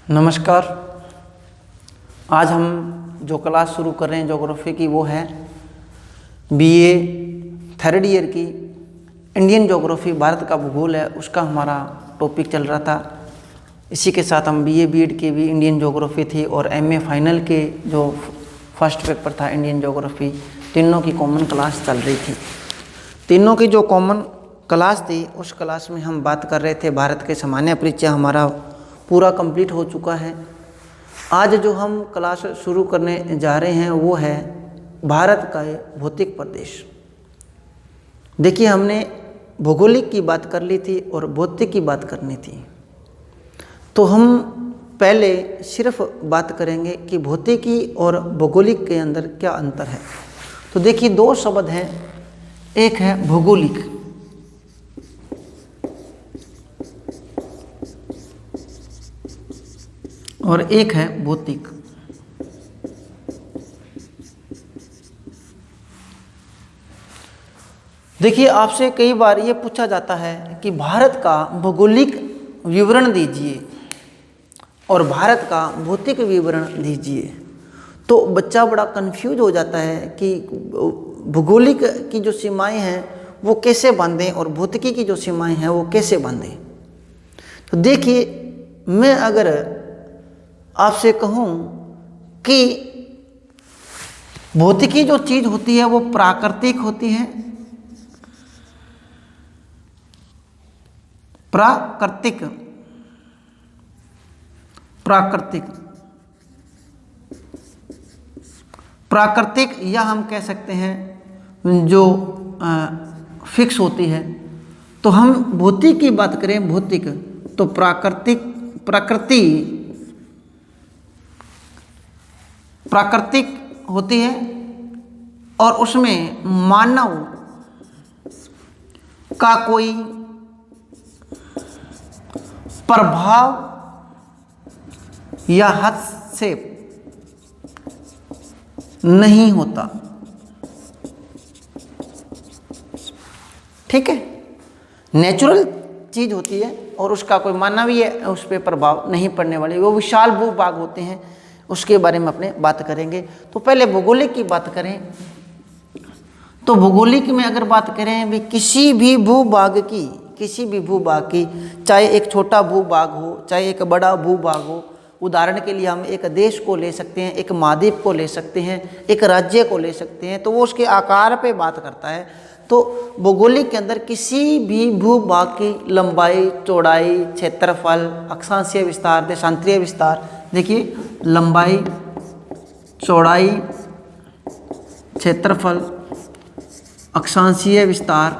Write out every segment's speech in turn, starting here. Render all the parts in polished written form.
नमस्कार। आज हम जो क्लास शुरू कर रहे हैं ज्योग्राफी की, वो है बीए थर्ड ईयर की इंडियन ज्योग्राफी, भारत का भूगोल है, उसका हमारा टॉपिक चल रहा था। इसी के साथ हम बीए बीएड के भी इंडियन ज्योग्राफी थी और एमए फाइनल के जो फर्स्ट पेपर था इंडियन ज्योग्राफी, तीनों की कॉमन क्लास चल रही थी। तीनों की जो कॉमन क्लास थी उस क्लास में हम बात कर रहे थे भारत के सामान्य परिचय, हमारा पूरा कंप्लीट हो चुका है। आज जो हम क्लास शुरू करने जा रहे हैं वो है भारत का भौतिक प्रदेश। देखिए, हमने भौगोलिक की बात कर ली थी और भौतिक की बात करनी थी, तो हम पहले सिर्फ बात करेंगे कि भौतिकी और भौगोलिक के अंदर क्या अंतर है। तो देखिए, दो शब्द हैं, एक है भौगोलिक और एक है भौतिक। देखिए, आपसे कई बार ये पूछा जाता है कि भारत का भौगोलिक विवरण दीजिए और भारत का भौतिक विवरण दीजिए, तो बच्चा बड़ा कंफ्यूज हो जाता है कि भौगोलिक की जो सीमाएं हैं वो कैसे बांधें और भौतिकी की जो सीमाएं हैं वो कैसे बांधें। तो देखिए, मैं अगर आपसे कहूं कि भौतिकी जो चीज होती है वो प्राकृतिक होती है, प्राकृतिक प्राकृतिक प्राकृतिक या हम कह सकते हैं जो फिक्स होती है। तो हम भौतिक की बात करें, भौतिक, तो प्राकृतिक होती है और उसमें मानव का कोई प्रभाव या हस्तक्षेप नहीं होता। ठीक है, नेचुरल चीज होती है और उसका कोई मानवीय उस पर प्रभाव नहीं पड़ने वाली, वो विशाल भूभाग होते हैं, उसके बारे में अपने बात करेंगे। तो पहले भौगोलिक की बात करें, तो भौगोलिक में अगर बात करें भी किसी भी भूभाग की, चाहे एक छोटा भूभाग हो चाहे एक बड़ा भूभाग हो, उदाहरण के लिए हम एक देश को ले सकते हैं, एक महाद्वीप को ले सकते हैं, एक राज्य को ले सकते हैं, तो वो उसके आकार पे बात करता है। तो भौगोलिक के अंदर किसी भी भूभाग की लंबाई, चौड़ाई, क्षेत्रफल, अक्षांशीय विस्तार, देशांतरीय विस्तार, देखिए लंबाई, चौड़ाई, क्षेत्रफल, अक्षांशीय विस्तार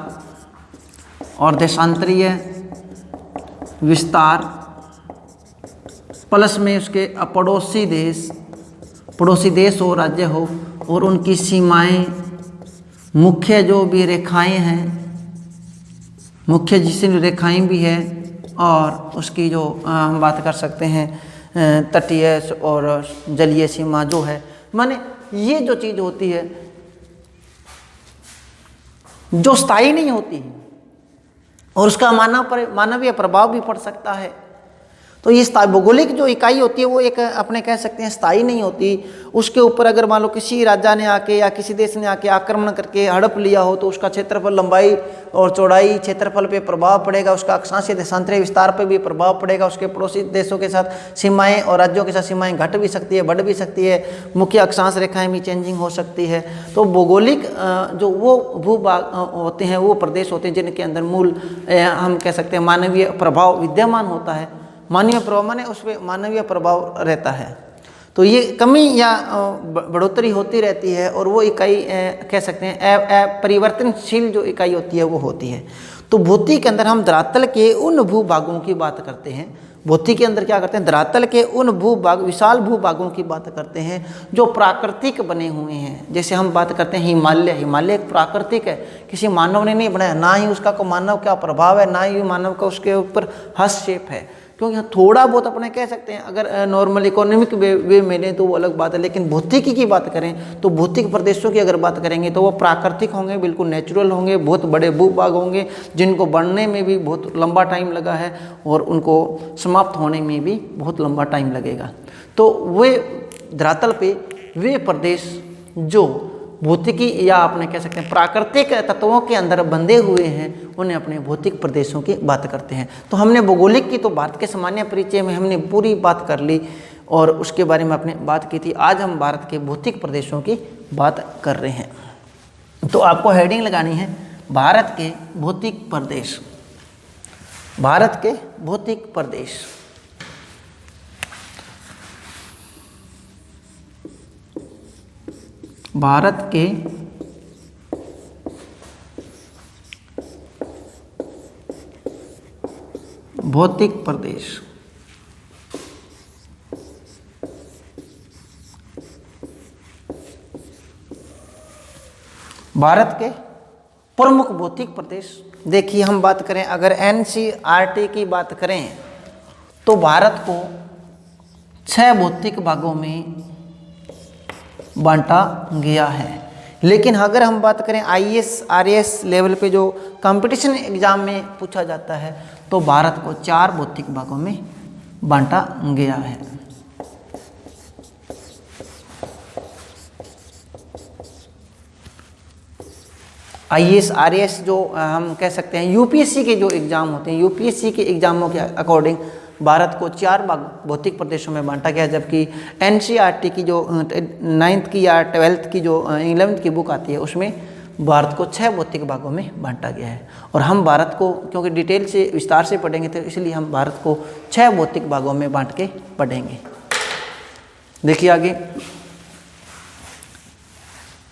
और देशांतरीय विस्तार, प्लस में उसके पड़ोसी देश हो, राज्य हो, और उनकी सीमाएं, मुख्य जो भी रेखाएं हैं, मुख्य जिससे रेखाएं भी है, और उसकी जो हम बात कर सकते हैं तटीय और जलीय सीमा जो है, माने ये जो चीज़ होती है जो स्थायी नहीं होती और उसका मानवीय प्रभाव भी पड़ सकता है। तो ये भौगोलिक जो इकाई होती है वो एक अपने कह सकते हैं स्थायी नहीं होती। उसके ऊपर अगर मान लो किसी राजा ने आके या किसी देश ने आके आक्रमण करके हड़प लिया हो, तो उसका क्षेत्रफल, लंबाई और चौड़ाई, क्षेत्रफल पे प्रभाव पड़ेगा, उसका अक्षांशीय देशांतरीय विस्तार पे भी प्रभाव पड़ेगा, उसके पड़ोसी देशों के साथ सीमाएं और राज्यों के साथ सीमाएं घट भी सकती है, बढ़ भी सकती है, मुख्य अक्षांश रेखाएं भी चेंजिंग हो सकती है। तो भौगोलिक जो वो भूभाग होते हैं, वो प्रदेश होते हैं जिनके अंदर मूल हम कह सकते हैं मानवीय प्रभाव विद्यमान होता है। मानवीय प्रभाव माने उस पर मानवीय प्रभाव रहता है। तो ये कमी या बढ़ोतरी होती रहती है और वो इकाई कह सकते हैं परिवर्तनशील जो इकाई होती है वो होती है। तो भौतिक के अंदर हम धरातल के उन भूभागों की बात करते हैं। भौतिक के अंदर क्या करते हैं, धरातल के उन भूभाग, विशाल भूभागों की बात करते हैं जो प्राकृतिक बने हुए हैं। जैसे हम बात करते हैं हिमालय एक प्राकृतिक है, किसी मानव ने नहीं बनाया, ना ही उसका को मानव का प्रभाव है, ना ही मानव का उसके ऊपर हस्तक्षेप है। क्योंकि थोड़ा बहुत अपने कह सकते हैं, अगर नॉर्मल इकोनॉमिक वे में लें तो वो अलग बात है, लेकिन भौतिकी की बात करें तो भौतिक प्रदेशों की अगर बात करेंगे तो वो प्राकृतिक होंगे, बिल्कुल नेचुरल होंगे, बहुत बड़े भूभाग होंगे जिनको बनने में भी बहुत लंबा टाइम लगा है और उनको समाप्त होने में भी बहुत लंबा टाइम लगेगा। तो वे धरातल पे वे प्रदेश जो भौतिकी या अपने कह सकते हैं प्राकृतिक तत्वों के अंदर बंधे हुए हैं उन्हें अपने भौतिक प्रदेशों की बात करते हैं। तो हमने भौगोलिक की तो भारत के सामान्य परिचय में हमने पूरी बात कर ली और उसके बारे में अपने बात की थी। आज हम भारत के भौतिक प्रदेशों की बात कर रहे हैं। तो आपको हेडिंग लगानी है भारत के भौतिक प्रदेश। भारत के भौतिक प्रदेश। भारत के भौतिक प्रदेश। भारत के प्रमुख भौतिक प्रदेश। देखिए हम बात करें, अगर एनसीईआरटी की बात करें तो भारत को 6 भौतिक भागों में बांटा गया है। लेकिन अगर हम बात करें आईएएस आरएएस लेवल पे जो कंपटीशन एग्जाम में पूछा जाता है तो भारत को 4 भौतिक भागों में बांटा गया है। आईएएस आरएएस जो हम कह सकते हैं यूपीएससी के जो एग्जाम होते हैं, यूपीएससी के एग्जामों के अकॉर्डिंग भारत को 4 भौतिक प्रदेशों में बांटा गया, जबकि एनसीईआरटी की जो 9th की या 12th की जो 11th की बुक आती है उसमें भारत को 6 भौतिक भागों में बांटा गया है। और हम भारत को क्योंकि डिटेल से विस्तार से पढ़ेंगे तो इसलिए हम भारत को 6 भौतिक भागों में बांट के पढ़ेंगे। देखिए आगे,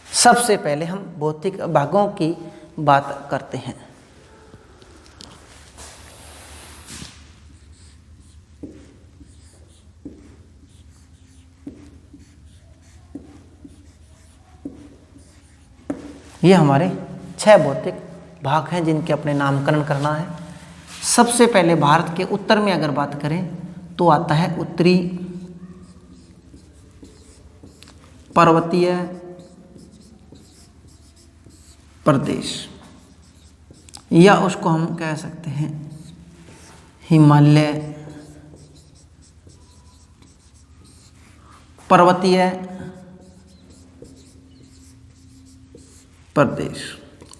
सबसे पहले हम भौतिक भागों की बात करते हैं। ये हमारे 6 भौतिक भाग हैं जिनके अपने नामकरण करना है। सबसे पहले भारत के उत्तर में अगर बात करें तो आता है उत्तरी पर्वतीय प्रदेश, या उसको हम कह सकते हैं हिमालय पर्वतीय प्रदेश।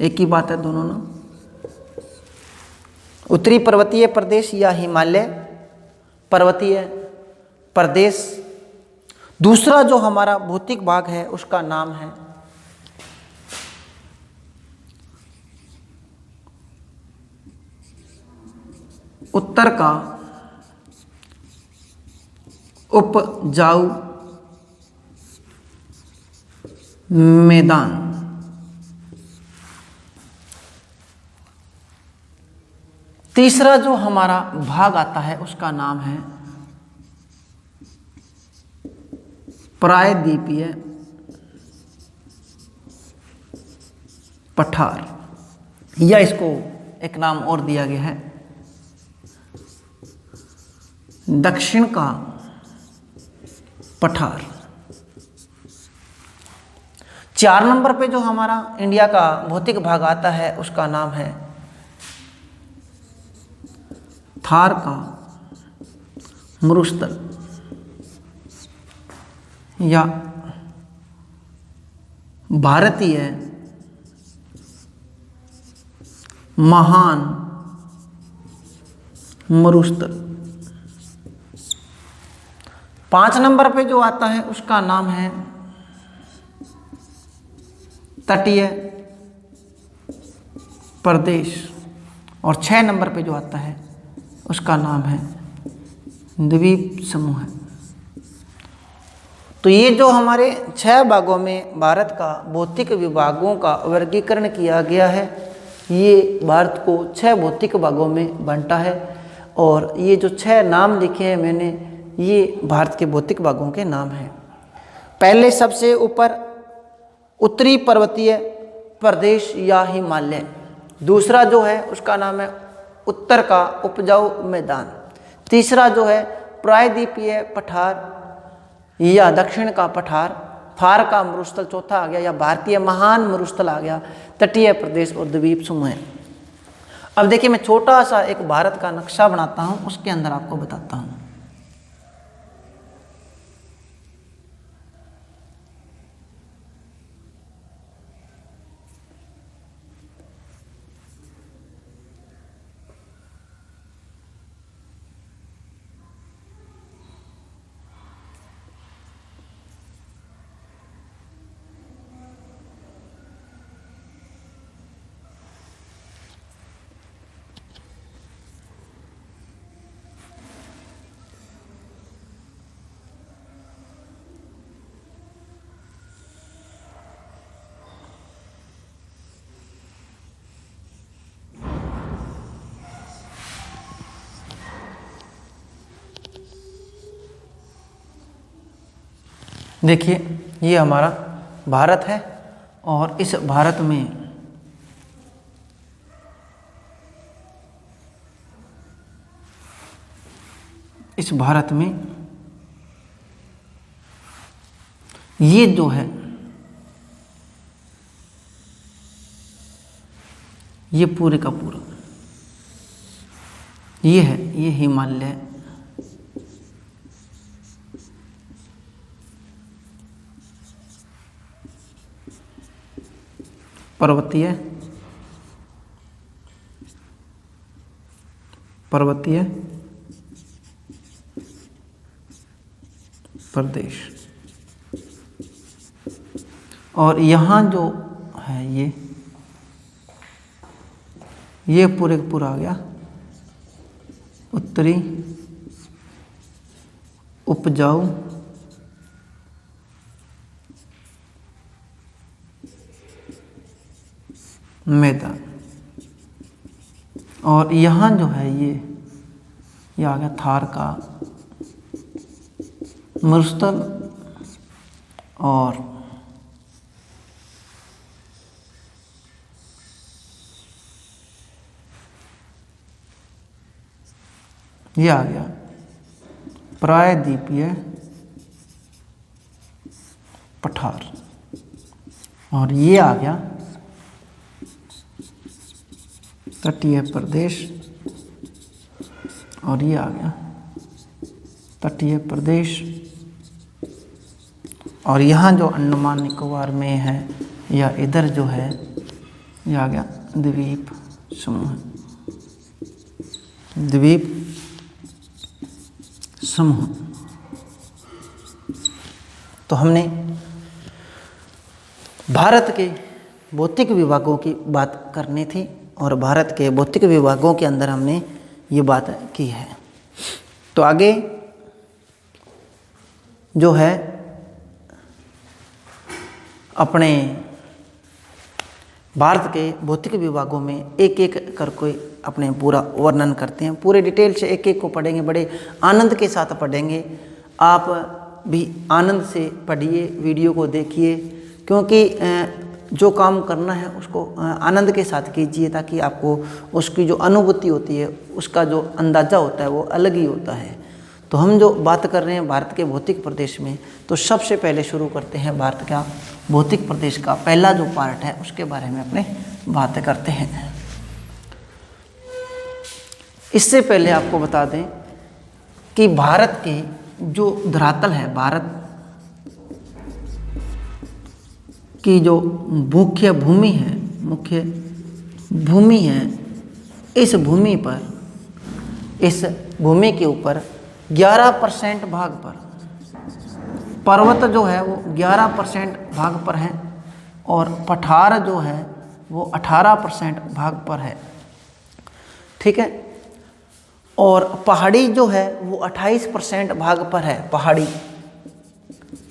एक ही बात है दोनों ना, उत्तरी पर्वतीय प्रदेश या हिमालय पर्वतीय प्रदेश। दूसरा जो हमारा भौतिक भाग है उसका नाम है उत्तर का उपजाऊ मैदान। तीसरा जो हमारा भाग आता है उसका नाम है प्रायद्वीपीय पठार, या इसको एक नाम और दिया गया है दक्षिण का पठार। 4 नंबर पे जो हमारा इंडिया का भौतिक भाग आता है उसका नाम है थार का मरुस्थल, या भारतीय महान मरुस्थल। 5 नंबर पे जो आता है उसका नाम है तटीय प्रदेश, और 6 नंबर पे जो आता है उसका नाम है द्वीप समूह। तो ये जो हमारे 6 भागों में भारत का भौतिक विभागों का वर्गीकरण किया गया है, ये भारत को 6 भौतिक भागों में बांटा है। और ये जो 6 नाम लिखे हैं मैंने, ये भारत के भौतिक भागों के नाम हैं। पहले सबसे ऊपर उत्तरी पर्वतीय प्रदेश या हिमालय। दूसरा जो है उसका नाम है उत्तर का उपजाऊ मैदान। तीसरा जो है प्रायद्वीपीय पठार या दक्षिण का पठार, फार का मरुस्थल चौथा आ गया, या भारतीय महान मरुस्थल आ गया, तटीय प्रदेश और द्वीप समूह है। अब देखिए मैं छोटा सा एक भारत का नक्शा बनाता हूं, उसके अंदर आपको बताता हूं। देखिए ये हमारा भारत है और इस भारत में ये जो है ये पूरे का पूरा ये है, ये हिमालय, पर्वतीय प्रदेश, और यहाँ जो है ये पूरे का पूरा आ गया उत्तरी उपजाऊ मैदान, और यहाँ जो है ये आ गया थार का मरुस्थल, और ये आ गया प्रायद्वीपीय पठार, और ये आ गया तटीय प्रदेश, और ये आ गया तटीय प्रदेश, और यहाँ जो अंडमान निकोबार में है या इधर जो है ये आ गया द्वीप समूह, द्वीप समूह। तो हमने भारत के भौतिक विभागों की बात करनी थी, और भारत के भौतिक विभागों के अंदर हमने ये बात की है। तो आगे जो है अपने भारत के भौतिक विभागों में एक एक कर कोई अपने पूरा वर्णन करते हैं, पूरे डिटेल से एक एक को पढ़ेंगे, बड़े आनंद के साथ पढ़ेंगे। आप भी आनंद से पढ़िए, वीडियो को देखिए, क्योंकि जो काम करना है उसको आनंद के साथ कीजिए, ताकि आपको उसकी जो अनुभूति होती है, उसका जो अंदाज़ा होता है वो अलग ही होता है। तो हम जो बात कर रहे हैं भारत के भौतिक प्रदेश में, तो सबसे पहले शुरू करते हैं भारत का भौतिक प्रदेश का पहला जो पार्ट है उसके बारे में अपने बात करते हैं। इससे पहले आपको बता दें कि भारत के जो धरातल है, भारत की जो मुख्य भूमि है, इस भूमि के ऊपर 11% भाग पर पर्वत जो है वो 11% भाग पर है, और पठार जो है वो 18% भाग पर है, ठीक है। और पहाड़ी जो है वो 28% भाग पर है।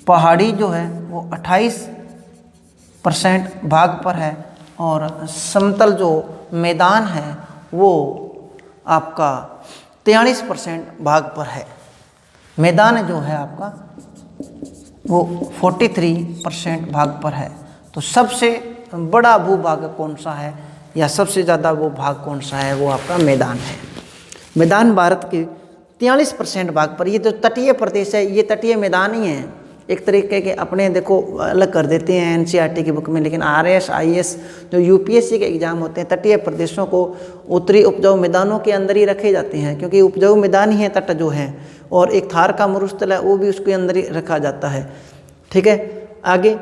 पहाड़ी जो है वो 28% भाग पर है, और समतल जो मैदान है वो आपका 43% भाग पर है। मैदान जो है आपका वो 43% भाग पर है। तो सबसे बड़ा भूभाग कौन सा है, या सबसे ज़्यादा वो भाग कौन सा है, वो आपका मैदान है। मैदान भारत के 43% भाग पर। ये जो तटीय प्रदेश है, ये तटीय मैदान ही है एक तरीके के, अपने देखो अलग कर देते हैं एनसीईआरटी की बुक में, लेकिन आरएस आईएएस जो यूपीएससी के एग्जाम होते हैं, तटीय प्रदेशों को उत्तरी उपजाऊ मैदानों के अंदर ही रखे जाते हैं, क्योंकि उपजाऊ मैदान ही है तट जो है, और एक थार का मरुस्थल है वो भी उसके अंदर ही रखा जाता है। ठीक है, आगे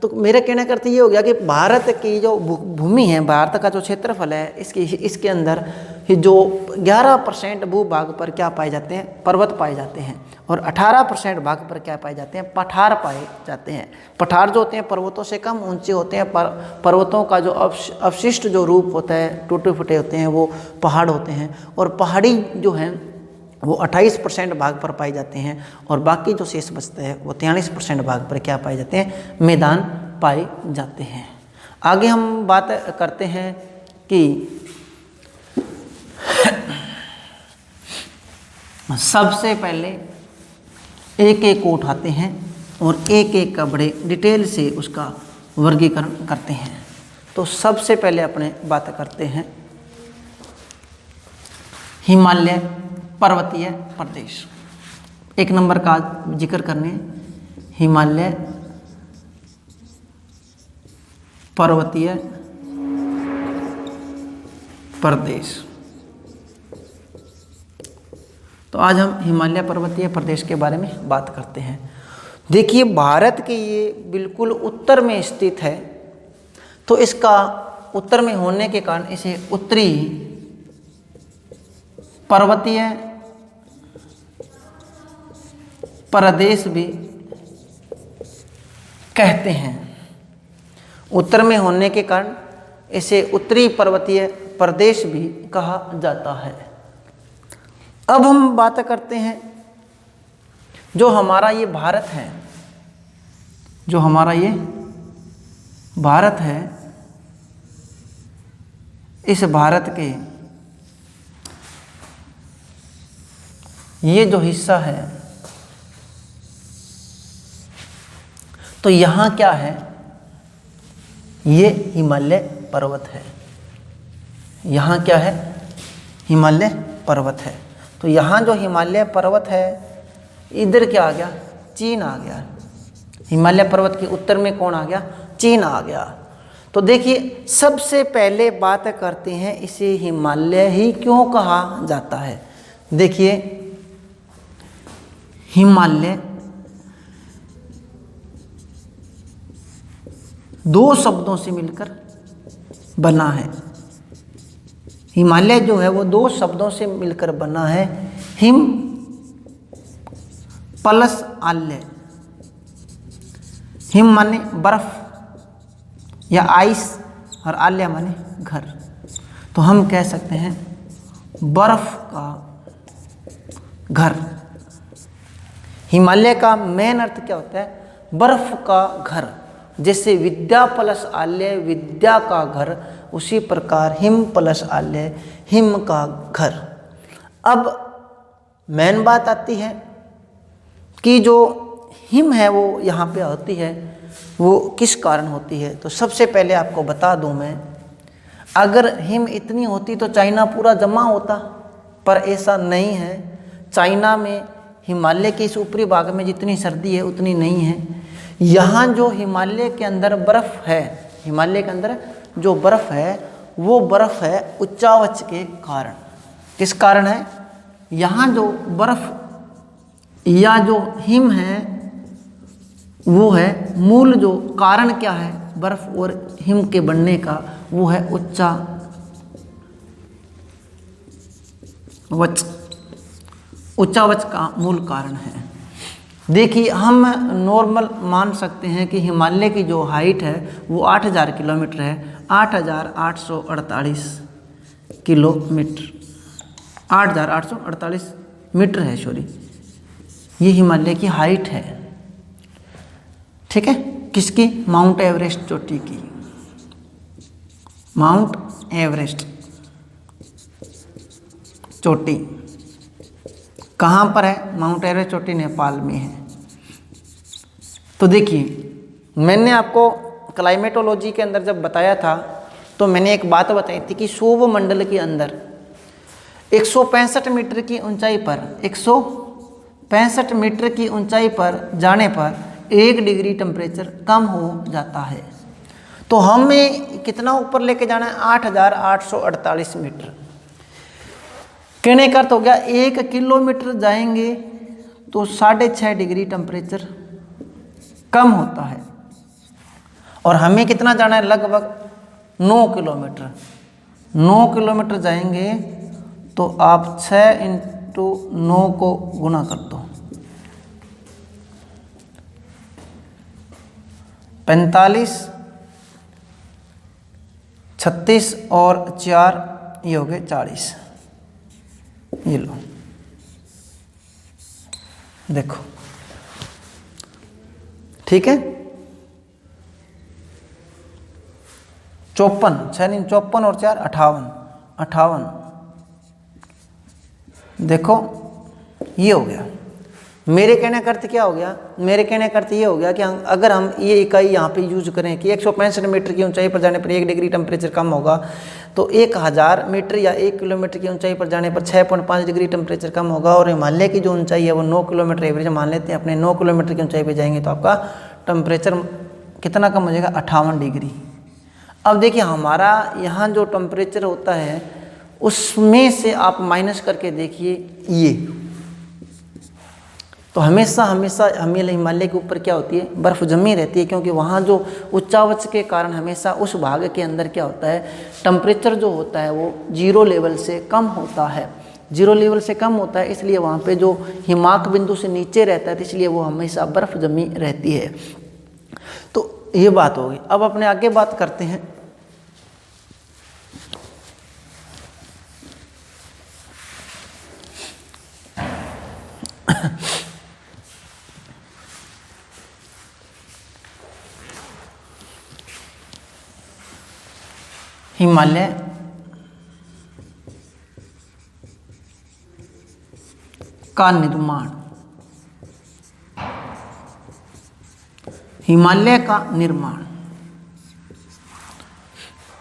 तो मेरा कहना करते ये हो गया कि भारत की जो भूमि है, भारत का जो क्षेत्रफल है, इसके अंदर जो 11% भूभाग पर क्या पाए जाते हैं, पर्वत पाए जाते हैं, और 18% भाग पर क्या पाए जाते हैं, पठार पाए जाते हैं। पठार जो होते हैं पर्वतों से कम ऊंचे होते हैं, पर्वतों का जो अवशिष्ट जो रूप होता है, टूटे फूटे होते हैं, वो पहाड़ होते हैं, और पहाड़ी जो हैं वो 28% भाग पर पाए जाते हैं, और बाकी जो शेष बचता है वो 43% भाग पर क्या पाए जाते हैं, मैदान पाए जाते हैं। आगे हम बात करते हैं कि सबसे पहले एक एक को उठाते हैं और एक एक का बड़े डिटेल से उसका वर्गीकरण करते हैं। तो सबसे पहले अपने बात करते हैं हिमालय पर्वतीय प्रदेश। एक नंबर का जिक्र करने, हिमालय पर्वतीय प्रदेश। तो आज हम हिमालय पर्वतीय प्रदेश के बारे में बात करते हैं। देखिए, भारत के ये बिल्कुल उत्तर में स्थित है, तो इसका उत्तर में होने के कारण इसे उत्तरी पर्वतीय प्रदेश भी कहते हैं। उत्तर में होने के कारण इसे उत्तरी पर्वतीय प्रदेश भी कहा जाता है। अब हम बात करते हैं जो हमारा ये भारत है, जो हमारा ये भारत है, इस भारत के ये जो हिस्सा है, तो यहाँ क्या है, ये हिमालय पर्वत है। यहाँ क्या है, हिमालय पर्वत है। तो यहाँ जो हिमालय पर्वत है, इधर क्या आ गया, चीन आ गया। हिमालय पर्वत के उत्तर में कौन आ गया, चीन आ गया। तो देखिए, सबसे पहले बात करते हैं इसे हिमालय ही क्यों कहा जाता है। देखिए, हिमालय दो शब्दों से मिलकर बना है। हिमालय जो है वो दो शब्दों से मिलकर बना है, हिम प्लस आल्य। हिम माने बर्फ या आइस, और आल्य माने घर। तो हम कह सकते हैं बर्फ का घर। हिमालय का मेन अर्थ क्या होता है, बर्फ का घर। जैसे विद्या प्लस आल्य विद्या का घर, उसी प्रकार हिम प्लस आल्य हिम का घर। अब मेन बात आती है कि जो हिम है वो यहाँ पे होती है, वो किस कारण होती है। तो सबसे पहले आपको बता दूं मैं, अगर हिम इतनी होती तो चाइना पूरा जमा होता, पर ऐसा नहीं है। चाइना में हिमालय के इस ऊपरी भाग में जितनी सर्दी है उतनी नहीं है। यहाँ जो हिमालय के अंदर बर्फ़ है, हिमालय के अंदर जो बर्फ़ है वो बर्फ़ है उच्चावच के कारण। किस कारण है, यहाँ जो बर्फ़ या जो हिम है वो है, मूल जो कारण क्या है बर्फ़ और हिम के बनने का, वो है उच्चावच का मूल कारण है। देखिए, हम नॉर्मल मान सकते हैं कि हिमालय की जो हाइट है वो 8000 किलोमीटर है, 8848 किलोमीटर, 8848 मीटर है, सॉरी, ये हिमालय की हाइट है। ठीक है, किसकी, माउंट एवरेस्ट चोटी की। माउंट एवरेस्ट चोटी कहाँ पर है, माउंट एवरेस्ट चोटी नेपाल में है। तो देखिए, मैंने आपको क्लाइमेटोलॉजी के अंदर जब बताया था तो मैंने एक बात बताई थी कि सौर मंडल के अंदर 165 मीटर की ऊंचाई पर 165 मीटर की ऊंचाई पर जाने पर 1 डिग्री टेम्परेचर कम हो जाता है। तो हमें कितना ऊपर लेके जाना है? 8848 मीटर। कहने का अर्थ हो गया 1 किलोमीटर जाएंगे तो 6.5 डिग्री टेम्परेचर कम होता है। और हमें कितना जाना है? लगभग 9 किलोमीटर। 9 किलोमीटर जाएंगे तो आप 6 × 9 को गुना कर दो, 45, 36 और 4 ये हो गए 40। ये लो देखो, ठीक है। 54, 6 × 54 और 4 58। देखो ये हो गया। मेरे कहने का अर्थ क्या हो गया? मेरे कहने का अर्थ ये हो गया कि अगर हम ये इकाई यहाँ पे यूज करें कि 165 मीटर की ऊंचाई पर जाने पर 1 डिग्री टेम्परेचर कम होगा, तो 1000 मीटर या 1 किलोमीटर की ऊंचाई पर जाने पर 6.5 डिग्री टेम्परेचर कम होगा। और हिमालय की जो ऊंचाई है वो 9 किलोमीटर एवरेज मान लेते हैं, अपने 9 किलोमीटर की ऊंचाई पर जाएंगे तो आपका टेम्परेचर कितना कम हो जाएगा? 58 डिग्री। अब देखिए हमारा यहाँ जो टेम्परेचर होता है उसमें से आप माइनस करके देखिए ये, तो हमेशा हमें हिमालय के ऊपर क्या होती है? बर्फ़ जमी रहती है, क्योंकि वहाँ जो उच्चावच के कारण हमेशा उस भाग के अंदर क्या होता है? टेम्परेचर जो होता है वो 0 लेवल से कम होता है। 0 लेवल से कम होता है, इसलिए वहाँ पे जो हिमाक बिंदु से नीचे रहता है, इसलिए वो हमेशा बर्फ़ जमी रहती है। तो ये बात होगी। अब अपने आगे बात करते हैं। हिमालय का निर्माण, हिमालय का निर्माण।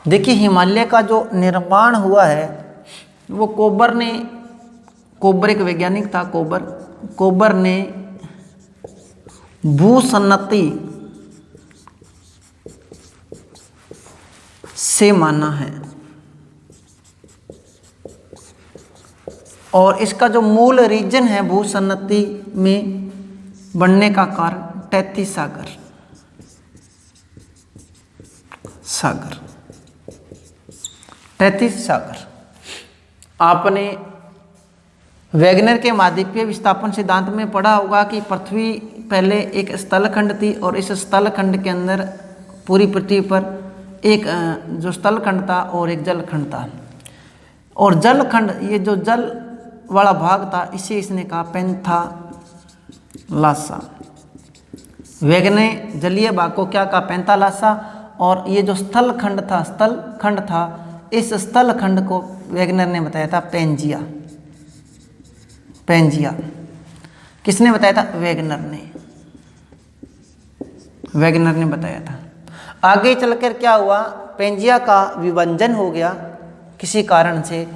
देखिए हिमालय का जो निर्माण हुआ है वो कोबर एक वैज्ञानिक था, कोबर ने भूसन्नति से माना है। और इसका जो मूल रीजन है भूसन्नति में बनने का कारण तैतीस सागर। आपने वैगनर के महाद्वीपीय विस्थापन सिद्धांत में पढ़ा होगा कि पृथ्वी पहले एक स्थलखंड थी और इस स्थलखंड के अंदर पूरी पृथ्वी पर एक जो स्थलखंड था और एक जलखंड था। और जलखंड, ये जो जल वाला भाग था, इसे इसने कहा पैंथालासा। वैगने जलीय भाग को क्या कहा? पैंथालासा। और ये जो स्थलखंड था, इस स्थलखंड को वैगनर ने बताया था पैंजिया। किसने बताया था? वैगनर ने बताया था। आगे चलकर क्या हुआ? पैंजिया का विभाजन हो गया किसी कारण से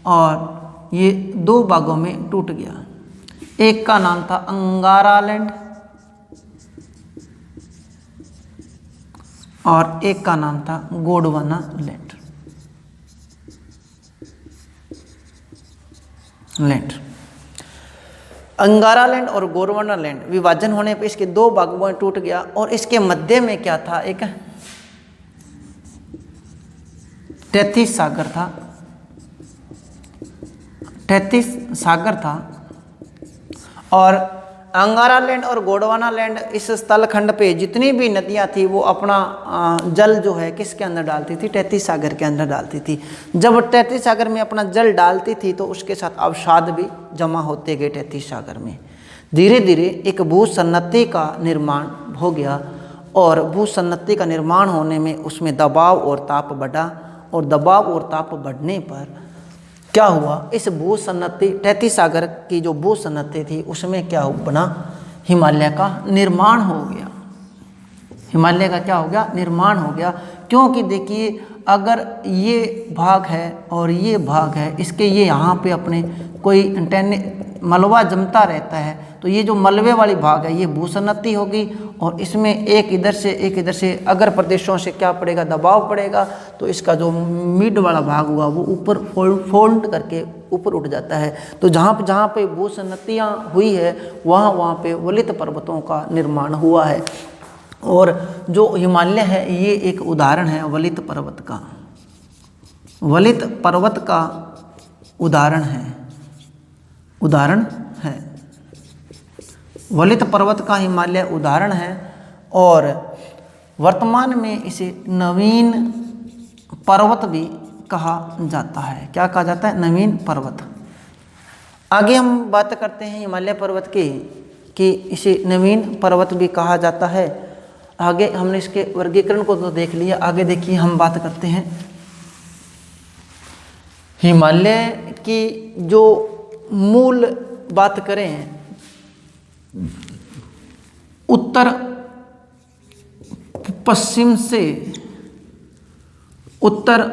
और ये 2 भागों में टूट गया। एक का नाम था अंगारा लैंड और एक का नाम था गोंडवाना लैंड। अंगारा लैंड और गोंडवाना लैंड विभाजन होने पर इसके 2 भागों में टूट गया। और इसके मध्य में क्या था? एक तैतीस सागर था। और अंगारा लैंड और गोंडवाना लैंड इस स्थलखंड पे जितनी भी नदियां थी वो अपना जल जो है किसके अंदर डालती थी? तैतीस सागर के अंदर डालती थी। जब तैतीस सागर में अपना जल डालती थी तो उसके साथ अवसाद भी जमा होते गए तैतीस सागर में। धीरे धीरे एक भूसन्नति का निर्माण हो गया और भूसन्नति का निर्माण होने में उसमें दबाव और ताप बढ़ा। और दबाव और ताप बढ़ने पर क्या हुआ? इस भूसन्नति तैतीस सागर की जो भूसन्नति थी उसमें क्या बना? हिमालय का निर्माण हो गया। हिमालय का क्या हो गया? निर्माण हो गया। क्योंकि देखिए अगर ये भाग है और ये भाग है, इसके ये यहाँ पे अपने कोई मलबा जमता रहता है, तो ये जो मलबे वाली भाग है ये भूसन्नति होगी, और इसमें एक इधर से अगर प्रदेशों से क्या पड़ेगा, दबाव पड़ेगा, तो इसका जो मिड वाला भाग हुआ वो ऊपर फोल्ड करके ऊपर उठ जाता है। तो जहाँ पे भूसन्नतियाँ हुई है वहाँ पे वलित पर्वतों का निर्माण हुआ है। और जो हिमालय है ये एक उदाहरण है वलित पर्वत का, वलित पर्वत का उदाहरण है, वलित पर्वत का हिमालय उदाहरण है। और वर्तमान में इसे नवीन पर्वत भी कहा जाता है। क्या कहा जाता है? नवीन पर्वत। आगे हम बात करते हैं हिमालय पर्वत की कि इसे नवीन पर्वत भी कहा जाता है। आगे हमने इसके वर्गीकरण को तो देख लिया, आगे देखिए हम बात करते हैं हिमालय की जो मूल बात करें, उत्तर पश्चिम से उत्तर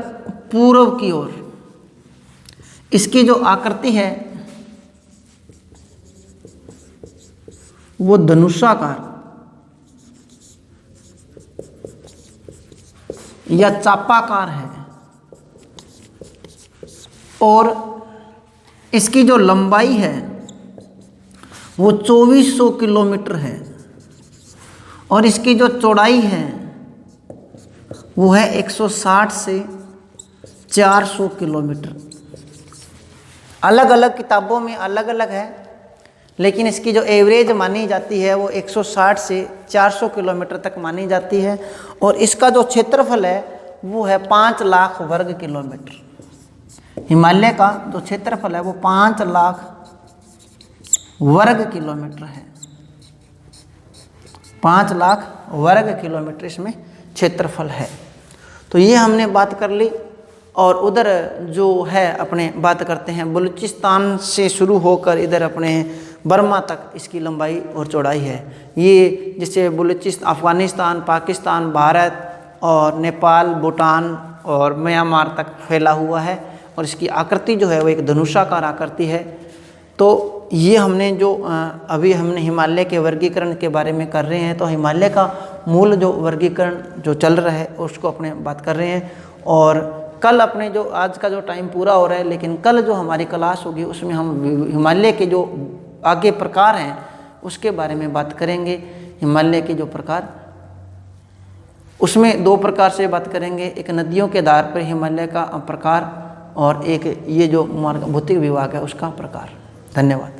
पूर्व की ओर इसकी जो आकृति है वो धनुषाकार या चापाकार है, और इसकी जो लंबाई है वो 2400 किलोमीटर है, और इसकी जो चौड़ाई है वो है 160 से 400 किलोमीटर। अलग अलग किताबों में अलग अलग है, लेकिन इसकी जो एवरेज मानी जाती है वो 160 से 400 किलोमीटर तक मानी जाती है। और इसका जो क्षेत्रफल है वो है 5 लाख वर्ग किलोमीटर। हिमालय का जो क्षेत्रफल है वो 5 लाख वर्ग किलोमीटर है। 5 लाख वर्ग किलोमीटर इसमें क्षेत्रफल है। तो ये हमने बात कर ली। और उधर जो है अपने बात करते हैं बलूचिस्तान से शुरू होकर इधर अपने बर्मा तक इसकी लंबाई और चौड़ाई है। ये जैसे बलूचिस्तान, अफ़गानिस्तान, पाकिस्तान, भारत और नेपाल, भूटान और म्यांमार तक फैला हुआ है। और इसकी आकृति जो है वो एक धनुषाकार आकृति है। तो ये हमने जो अभी हमने हिमालय के वर्गीकरण के बारे में कर रहे हैं, तो हिमालय का मूल जो वर्गीकरण जो चल रहा है उसको अपने बात कर रहे हैं। और कल अपने जो आज का जो टाइम पूरा हो रहा है, लेकिन कल जो हमारी क्लास होगी उसमें हम हिमालय के जो आगे प्रकार हैं उसके बारे में बात करेंगे। हिमालय के जो प्रकार, उसमें 2 प्रकार से बात करेंगे, एक नदियों के आधार पर हिमालय का प्रकार और एक ये जो भौतिक विभाग है उसका प्रकार। धन्यवाद।